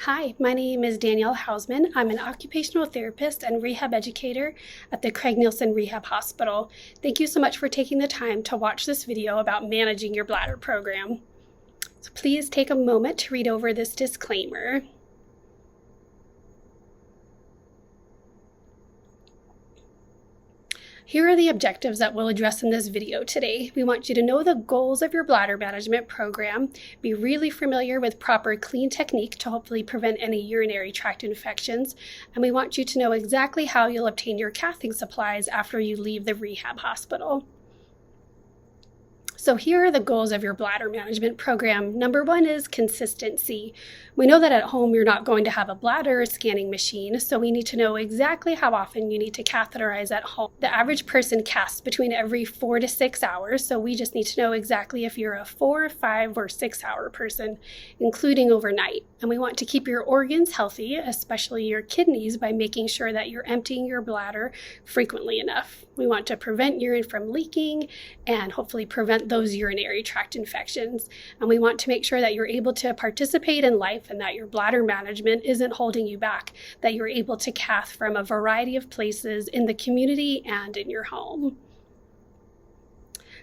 Hi, my name is Danielle Hausman. I'm an occupational therapist and rehab educator at the Craig Nielsen Rehab Hospital. Thank you so much for taking the time to watch this video about managing your bladder program. So please take a moment to read over this disclaimer. Here are the objectives that we'll address in this video today. We want you to know the goals of your bladder management program, be really familiar with proper clean technique to hopefully prevent any urinary tract infections, and we want you to know exactly how you'll obtain your cathing supplies after you leave the rehab hospital. So here are the goals of your bladder management program. Number one is consistency. We know that at home you're not going to have a bladder scanning machine, so we need to know exactly how often you need to catheterize at home. The average person casts between every 4 to 6 hours, so we just need to know exactly if you're a 4, 5, or 6 hour person, including overnight. And we want to keep your organs healthy, especially your kidneys, by making sure that you're emptying your bladder frequently enough. We want to prevent urine from leaking and hopefully prevent those urinary tract infections. And we want to make sure that you're able to participate in life and that your bladder management isn't holding you back, that you're able to cath from a variety of places in the community and in your home.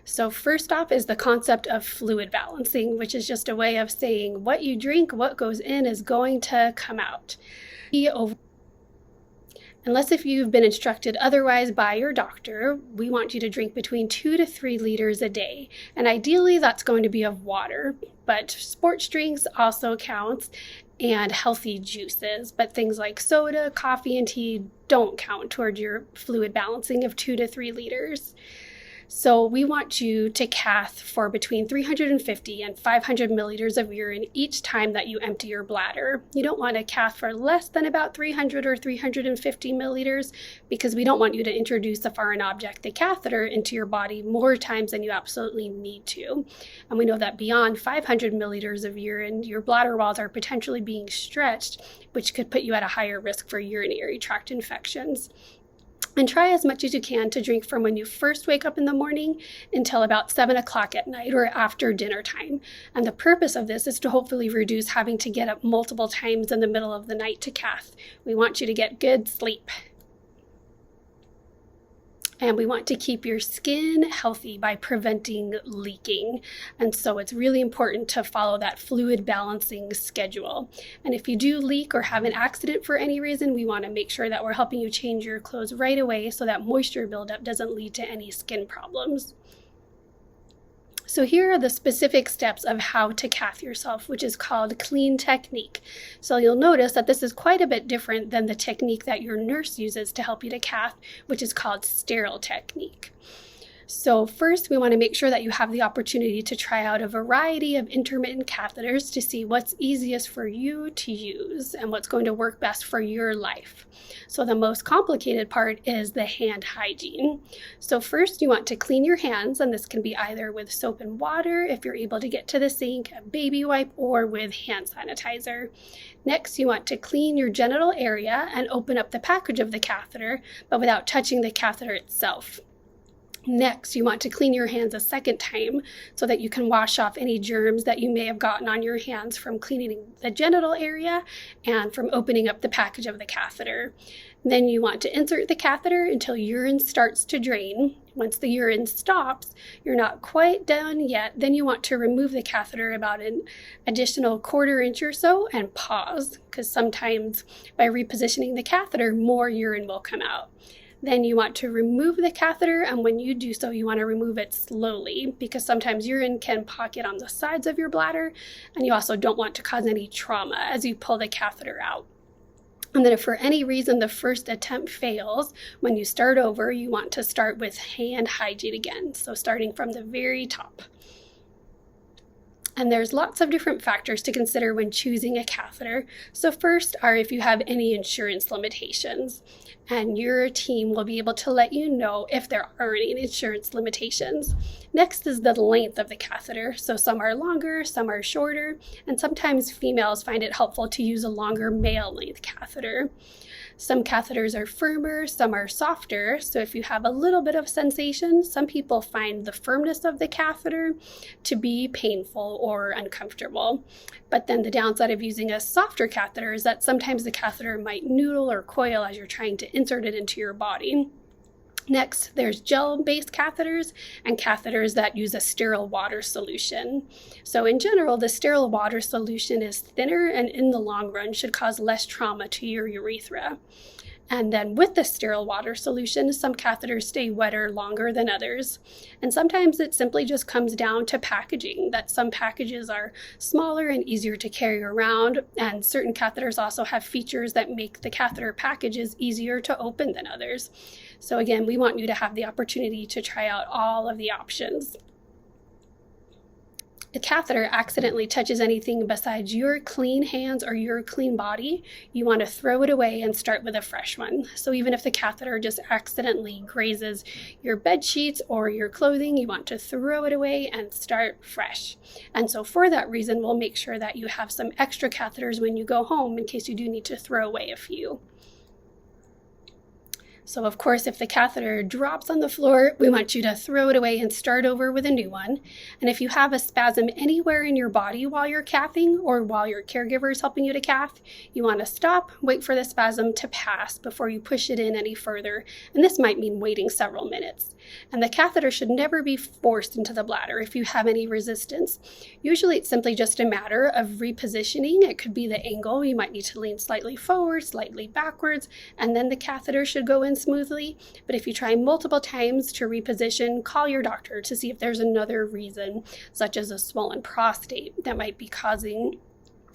So first off is the concept of fluid balancing, which is just a way of saying what you drink, what goes in is going to come out. Unless if you've been instructed otherwise by your doctor, we want you to drink between 2 to 3 liters a day. And ideally that's going to be of water, but sports drinks also counts and healthy juices. But things like soda, coffee, and tea don't count toward your fluid balancing of 2 to 3 liters. So we want you to cath for between 350 and 500 milliliters of urine each time that you empty your bladder. You don't want to cath for less than about 300 or 350 milliliters because we don't want you to introduce a foreign object, the catheter, into your body more times than you absolutely need to. And we know that beyond 500 milliliters of urine, your bladder walls are potentially being stretched, which could put you at a higher risk for urinary tract infections. And try as much as you can to drink from when you first wake up in the morning until about 7 o'clock at night or after dinner time. And the purpose of this is to hopefully reduce having to get up multiple times in the middle of the night to cath. We want you to get good sleep. And we want to keep your skin healthy by preventing leaking. And so it's really important to follow that fluid balancing schedule. And if you do leak or have an accident for any reason, we want to make sure that we're helping you change your clothes right away so that moisture buildup doesn't lead to any skin problems. So here are the specific steps of how to cath yourself, which is called clean technique. So you'll notice that this is quite a bit different than the technique that your nurse uses to help you to cath, which is called sterile technique. So first, we want to make sure that you have the opportunity to try out a variety of intermittent catheters to see what's easiest for you to use and what's going to work best for your life. So the most complicated part is the hand hygiene. So first, you want to clean your hands, and this can be either with soap and water if you're able to get to the sink, a baby wipe, or with hand sanitizer. Next, you want to clean your genital area and open up the package of the catheter, but without touching the catheter itself. Next, you want to clean your hands a second time so that you can wash off any germs that you may have gotten on your hands from cleaning the genital area and from opening up the package of the catheter. Then you want to insert the catheter until urine starts to drain. Once the urine stops, you're not quite done yet. Then you want to remove the catheter about an additional 1/4 inch or so and pause, because sometimes by repositioning the catheter, more urine will come out. Then you want to remove the catheter, and when you do so, you want to remove it slowly because sometimes urine can pocket on the sides of your bladder, and you also don't want to cause any trauma as you pull the catheter out. And then if for any reason the first attempt fails, when you start over, you want to start with hand hygiene again, so starting from the very top. And there's lots of different factors to consider when choosing a catheter. So first are if you have any insurance limitations, and your team will be able to let you know if there are any insurance limitations. Next is the length of the catheter. So some are longer, some are shorter, and sometimes females find it helpful to use a longer male length catheter. Some catheters are firmer, some are softer. So if you have a little bit of sensation, some people find the firmness of the catheter to be painful or uncomfortable. But then the downside of using a softer catheter is that sometimes the catheter might noodle or coil as you're trying to insert it into your body. Next, there's gel-based catheters and catheters that use a sterile water solution. So in general, the sterile water solution is thinner and in the long run should cause less trauma to your urethra. And then with the sterile water solution, some catheters stay wetter longer than others. And sometimes it simply just comes down to packaging, that some packages are smaller and easier to carry around, and certain catheters also have features that make the catheter packages easier to open than others. So again, we want you to have the opportunity to try out all of the options. The catheter accidentally touches anything besides your clean hands or your clean body, you want to throw it away and start with a fresh one. So even if the catheter just accidentally grazes your bed sheets or your clothing, you want to throw it away and start fresh. And so for that reason, we'll make sure that you have some extra catheters when you go home in case you do need to throw away a few. So of course, if the catheter drops on the floor, we want you to throw it away and start over with a new one. And if you have a spasm anywhere in your body while you're cathing or while your caregiver is helping you to cath, you want to stop, wait for the spasm to pass before you push it in any further. And this might mean waiting several minutes. And the catheter should never be forced into the bladder if you have any resistance. Usually it's simply just a matter of repositioning. It could be the angle. You might need to lean slightly forward, slightly backwards, and then the catheter should go in smoothly. But if you try multiple times to reposition, call your doctor to see if there's another reason, such as a swollen prostate, that might be causing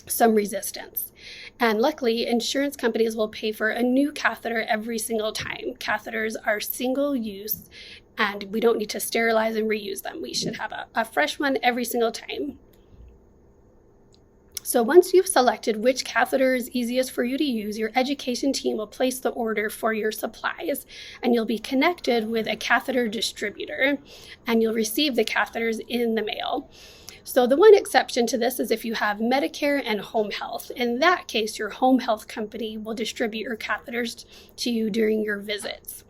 some resistance. And luckily, insurance companies will pay for a new catheter every single time. Catheters are single use and we don't need to sterilize and reuse them. We should have a fresh one every single time. So once you've selected which catheter is easiest for you to use, your education team will place the order for your supplies, and you'll be connected with a catheter distributor, and you'll receive the catheters in the mail. So the one exception to this is if you have Medicare and home health. In that case, your home health company will distribute your catheters to you during your visits.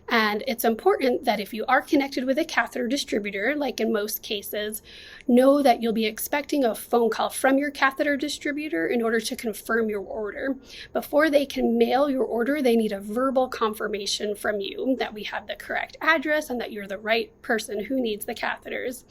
And it's important that if you are connected with a catheter distributor, like in most cases, know that you'll be expecting a phone call from your catheter distributor in order to confirm your order. Before they can mail your order, they need a verbal confirmation from you that we have the correct address and that you're the right person who needs the catheters.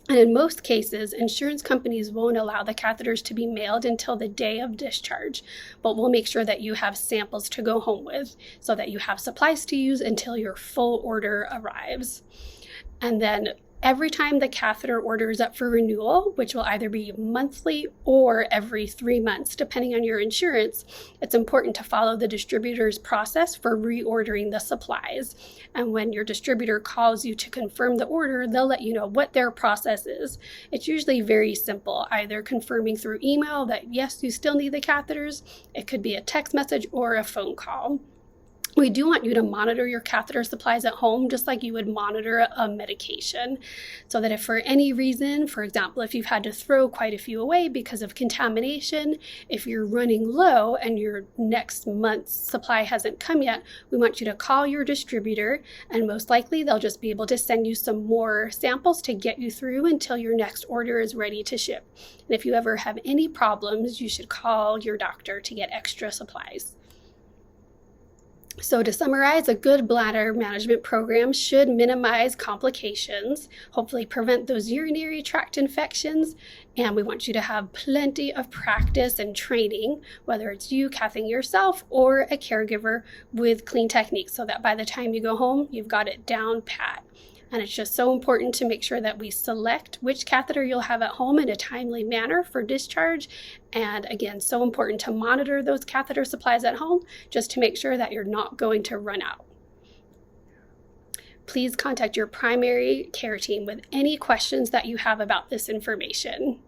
And in most cases, insurance companies won't allow the catheters to be mailed until the day of discharge, but we'll make sure that you have samples to go home with so that you have supplies to use until your full order arrives. And then every time the catheter order is up for renewal, which will either be monthly or every 3 months, depending on your insurance, it's important to follow the distributor's process for reordering the supplies. And when your distributor calls you to confirm the order, they'll let you know what their process is. It's usually very simple, either confirming through email that yes, you still need the catheters. It could be a text message or a phone call. We do want you to monitor your catheter supplies at home just like you would monitor a medication, so that if for any reason, for example, if you've had to throw quite a few away because of contamination, if you're running low and your next month's supply hasn't come yet, we want you to call your distributor, and most likely they'll just be able to send you some more samples to get you through until your next order is ready to ship. And if you ever have any problems, you should call your doctor to get extra supplies. So to summarize, a good bladder management program should minimize complications, hopefully prevent those urinary tract infections, and we want you to have plenty of practice and training, whether it's you cathing yourself or a caregiver, with clean techniques so that by the time you go home, you've got it down pat. And it's just so important to make sure that we select which catheter you'll have at home in a timely manner for discharge. And again, so important to monitor those catheter supplies at home just to make sure that you're not going to run out. Please contact your primary care team with any questions that you have about this information.